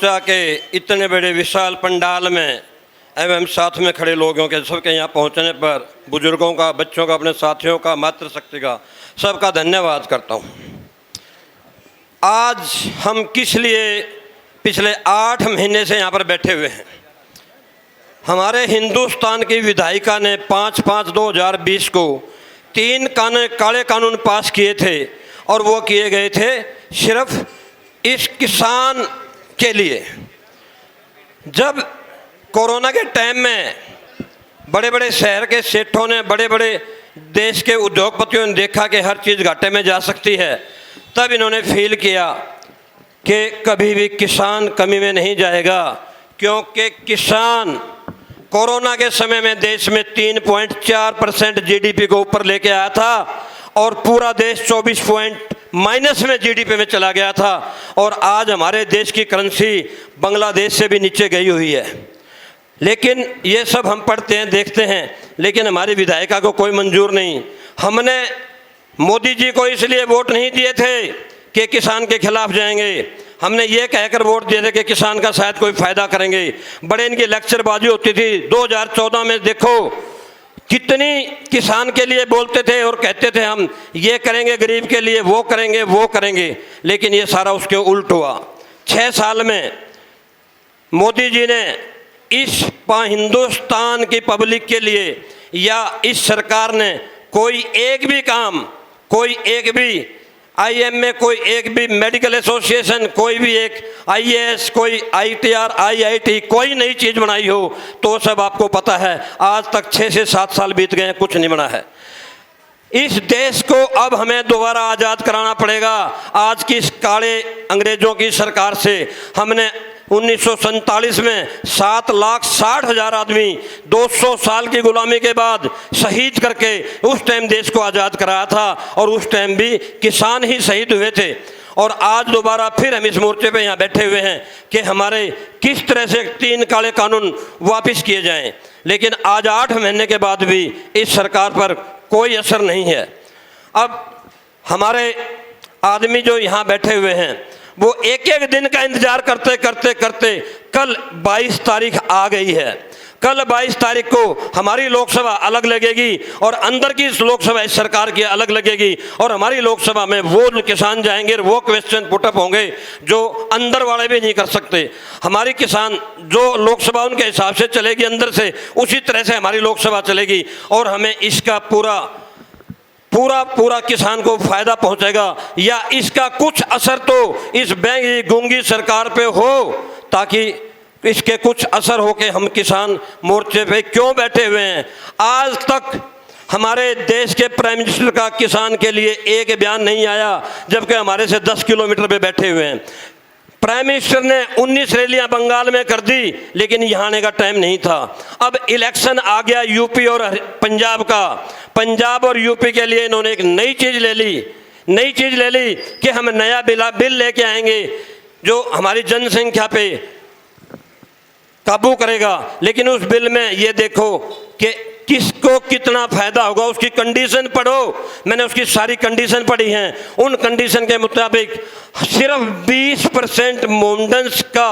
के इतने बड़े विशाल पंडाल में एवं साथ में खड़े लोगों के सबके यहाँ पहुँचने पर बुजुर्गों का, बच्चों का, अपने साथियों का, मातृशक्ति का सबका धन्यवाद करता हूँ। आज हम किस लिए पिछले 8 महीने से यहाँ पर बैठे हुए हैं? हमारे हिंदुस्तान की विधायिका ने 5/5/2020 को 3 काले कानून पास किए थे और वो किए गए थे सिर्फ इस किसान के लिए। जब कोरोना के टाइम में बड़े बड़े शहर के सेठों ने, बड़े बड़े देश के उद्योगपतियों ने देखा कि हर चीज़ घाटे में जा सकती है, तब इन्होंने फील किया कि कभी भी किसान कमी में नहीं जाएगा, क्योंकि किसान कोरोना के समय में देश में 3.4% जीडीपी को ऊपर लेके आया था और पूरा देश 24 पॉइंट माइनस में जीडीपी में चला गया था। और आज हमारे देश की करेंसी बांग्लादेश से भी नीचे गई हुई है। लेकिन ये सब हम पढ़ते हैं, देखते हैं, लेकिन हमारी विधायिका को कोई मंजूर नहीं। हमने मोदी जी को इसलिए वोट नहीं दिए थे कि किसान के खिलाफ जाएंगे, हमने ये कहकर वोट दिए थे कि किसान का शायद कोई फ़ायदा करेंगे। बड़े इनकी लेक्चरबाजी होती थी। 2014 में देखो कितनी किसान के लिए बोलते थे और कहते थे हम ये करेंगे गरीब के लिए, वो करेंगे, वो करेंगे, लेकिन ये सारा उसके उल्ट हुआ। 6 साल में मोदी जी ने इस हिंदुस्तान की पब्लिक के लिए या इस सरकार ने कोई एक भी काम, कोई एक भी आईएमए, कोई एक भी मेडिकल एसोसिएशन, कोई भी एक आईएएस, कोई आईटीआर, आईआईटी, कोई नई चीज़ बनाई हो तो सब आपको पता है। आज तक 6 से 7 साल बीत गए हैं, कुछ नहीं बना है। इस देश को अब हमें दोबारा आज़ाद कराना पड़ेगा। आज की इस काले अंग्रेजों की सरकार से हमने 1947 में 7,60,000 आदमी 200 साल की गुलामी के बाद शहीद करके उस टाइम देश को आज़ाद कराया था और उस टाइम भी किसान ही शहीद हुए थे। और आज दोबारा फिर हम इस मोर्चे पे यहाँ बैठे हुए हैं कि हमारे किस तरह से 3 काले कानून वापस किए जाएं। लेकिन आज 8 महीने के बाद भी इस सरकार पर कोई असर नहीं है। अब हमारे आदमी जो यहाँ बैठे हुए हैं वो एक एक दिन का इंतजार करते करते करते कल 22 तारीख आ गई है। कल 22 तारीख को हमारी लोकसभा अलग लगेगी और अंदर की लोकसभा इस सरकार की अलग लगेगी और हमारी लोकसभा में वो किसान जाएंगे, वो क्वेश्चन पुटअप होंगे जो अंदर वाले भी नहीं कर सकते। हमारी किसान जो लोकसभा उनके हिसाब से चलेगी अंदर से, उसी तरह से हमारी लोकसभा चलेगी और हमें इसका पूरा किसान को फायदा पहुंचेगा या इसका कुछ असर तो इस गूंगी सरकार पे हो, ताकि इसके कुछ असर हो के हम किसान मोर्चे पे क्यों बैठे हुए हैं। आज तक हमारे देश के प्राइम मिनिस्टर का किसान के लिए एक बयान नहीं आया, जबकि हमारे से 10 किलोमीटर पे बैठे हुए हैं। प्राइम मिनिस्टर ने 19 रैलियां बंगाल में कर दी, लेकिन यहाँ आने का टाइम नहीं था। अब इलेक्शन आ गया यूपी और पंजाब का। पंजाब और यूपी के लिए इन्होंने एक नई चीज़ ले ली कि हम नया बिल लेके आएंगे जो हमारी जनसंख्या पे काबू करेगा। लेकिन उस बिल में ये देखो कि किसको कितना फायदा होगा, उसकी कंडीशन पढ़ो। मैंने उसकी सारी कंडीशन पढ़ी हैं। उन कंडीशन के मुताबिक सिर्फ 20% मोमडन्स का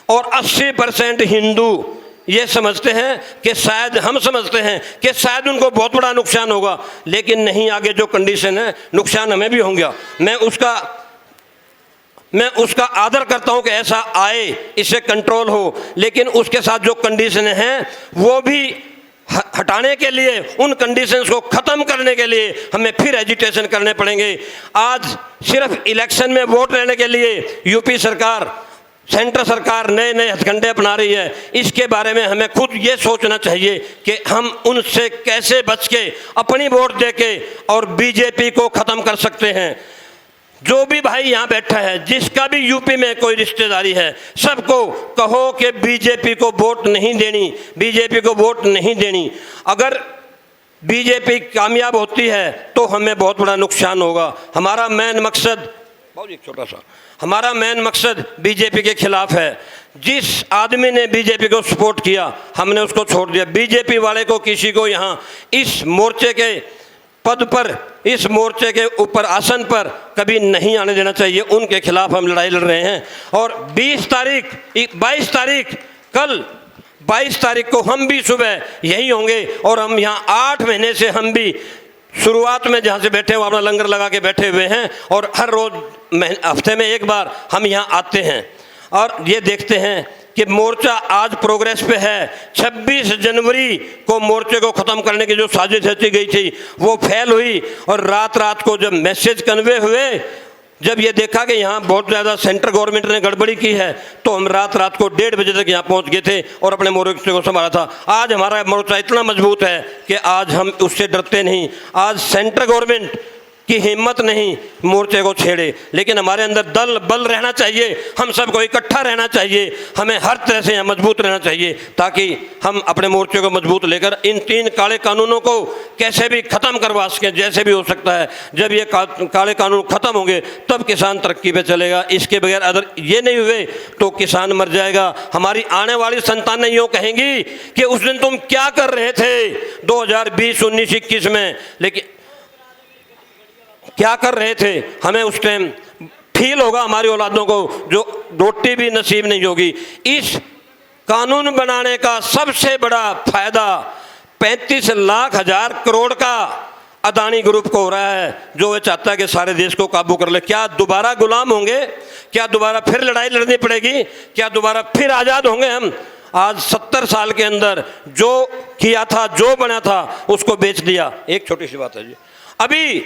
और 80% हिंदू ये समझते हैं कि शायद, हम समझते हैं कि शायद उनको बहुत बड़ा नुकसान होगा, लेकिन नहीं, आगे जो कंडीशन है नुकसान हमें भी होगा। मैं उसका आदर करता हूं कि ऐसा आए, इससे कंट्रोल हो, लेकिन उसके साथ जो कंडीशन हैं वो भी हटाने के लिए, उन कंडीशंस को ख़त्म करने के लिए हमें फिर एजिटेशन करने पड़ेंगे। आज सिर्फ इलेक्शन में वोट लेने के लिए यूपी सरकार, सेंट्रल सरकार नए हथकंडे अपना रही है। इसके बारे में हमें खुद ये सोचना चाहिए कि हम उनसे कैसे बच के अपनी वोट दे के और बीजेपी को ख़त्म कर सकते हैं। जो भी भाई यहाँ बैठा है, जिसका भी यूपी में कोई रिश्तेदारी है, सबको कहो कि बीजेपी को वोट नहीं देनी, बीजेपी को वोट नहीं देनी। अगर बीजेपी कामयाब होती है तो हमें बहुत बड़ा नुकसान होगा। हमारा मेन मकसद, बहुत एक छोटा सा, हमारा मेन मकसद बीजेपी के खिलाफ है। जिस आदमी ने बीजेपी को सपोर्ट किया हमने उसको छोड़ दिया। बीजेपी वाले को, किसी को यहाँ इस मोर्चे के पद पर इस मोर्चे के ऊपर आसन पर कभी नहीं आने देना चाहिए। उनके खिलाफ हम लड़ाई लड़ रहे हैं। और 22 तारीख कल 22 तारीख को हम भी सुबह यही होंगे और हम यहाँ 8 महीने से हम भी शुरुआत में जहाँ से बैठे हुए अपना लंगर लगा के बैठे हुए हैं और हर रोज़ हफ्ते में एक बार हम यहाँ आते हैं और ये देखते हैं कि मोर्चा आज प्रोग्रेस पे है। 26 जनवरी को मोर्चे को ख़त्म करने की जो साजिश रची गई थी वो फेल हुई और रात को जब मैसेज कन्वे हुए, जब ये देखा कि यहाँ बहुत ज़्यादा सेंट्रल गवर्नमेंट ने गड़बड़ी की है, तो हम रात को 1:30 बजे तक यहाँ पहुँच गए थे और अपने मोर्चे को संभाला था। आज हमारा मोर्चा इतना मजबूत है कि आज हम उससे डरते नहीं। आज सेंट्रल गवर्नमेंट की हिम्मत नहीं मोर्चे को छेड़े, लेकिन हमारे अंदर दल बल रहना चाहिए। हम सबको इकट्ठा रहना चाहिए। हमें हर तरह से यहाँ मजबूत रहना चाहिए ताकि हम अपने मोर्चे को मजबूत लेकर इन 3 काले कानूनों को कैसे भी ख़त्म करवा सकें, जैसे भी हो सकता है। जब ये काले कानून ख़त्म होंगे तब किसान तरक्की पे चलेगा। इसके बगैर अगर ये नहीं हुए तो किसान मर जाएगा। हमारी आने वाली संतानें यूँ कहेंगी कि उस दिन तुम क्या कर रहे थे 2020, 19, 21 में, लेकिन क्या कर रहे थे। हमें उस टाइम फील होगा हमारी औलादों को, जो रोटी भी नसीब नहीं होगी। इस कानून बनाने का सबसे बड़ा फायदा 35 लाख हजार करोड़ का अदानी ग्रुप को हो रहा है, जो वह चाहता है कि सारे देश को काबू कर ले। क्या दोबारा गुलाम होंगे? क्या दोबारा फिर लड़ाई लड़नी पड़ेगी? क्या दोबारा फिर आज़ाद होंगे हम? आज 70 साल के अंदर जो किया था, जो बना था, उसको बेच दिया। एक छोटी सी बात है जी, अभी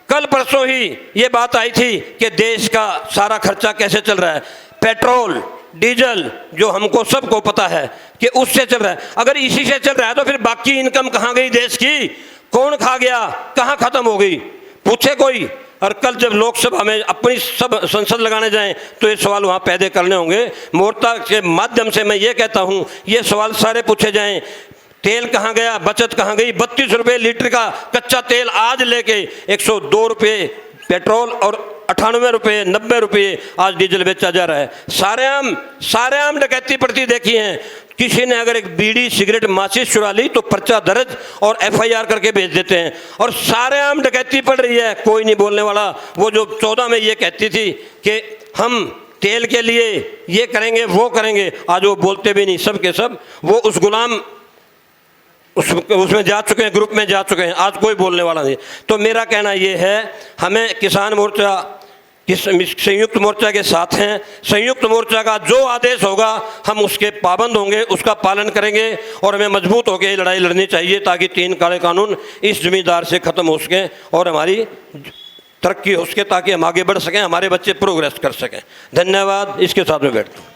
कल परसों ही ये बात आई थी कि देश का सारा खर्चा कैसे चल रहा है। पेट्रोल डीजल जो हमको सबको पता है कि उससे चल रहा है। अगर इसी से चल रहा है तो फिर बाकी इनकम कहाँ गई देश की? कौन खा गया? कहाँ खत्म हो गई? पूछे कोई? और कल जब लोकसभा में अपनी सब संसद लगाने जाएं तो ये सवाल वहाँ पैदा करने होंगे। मोर्चा के माध्यम से मैं ये कहता हूँ, ये सवाल सारे पूछे जाएं। तेल कहाँ गया? बचत कहाँ गई? 32 रुपये लीटर का कच्चा तेल आज लेके 102 रुपये पेट्रोल और 98 रुपये 90 रुपये आज डीजल बेचा जा रहा है। सारे आम डकैती पड़ती देखी हैं। किसी ने अगर एक बीड़ी सिगरेट माचिस चुरा ली तो पर्चा दर्ज और FIR करके भेज देते हैं और सारे आम डकैती पड़ रही है, कोई नहीं बोलने वाला। वो जो 14 में ये कहती थी कि हम तेल के लिए ये करेंगे वो करेंगे, आज वो बोलते भी नहीं। सब के सब वो उस गुलाम उसमें जा चुके हैं, ग्रुप में जा चुके हैं। आज कोई बोलने वाला नहीं। तो मेरा कहना ये है, हमें किसान मोर्चा संयुक्त मोर्चा के साथ हैं। संयुक्त मोर्चा का जो आदेश होगा हम उसके पाबंद होंगे, उसका पालन करेंगे और हमें मजबूत होकर लड़ाई लड़नी चाहिए ताकि 3 काले कानून इस जमींदार से ख़त्म हो सकें और हमारी तरक्की हो सके, ताकि हम आगे बढ़ सकें, हमारे बच्चे प्रोग्रेस कर सकें। धन्यवाद। इसके साथ में बैठता हूँ।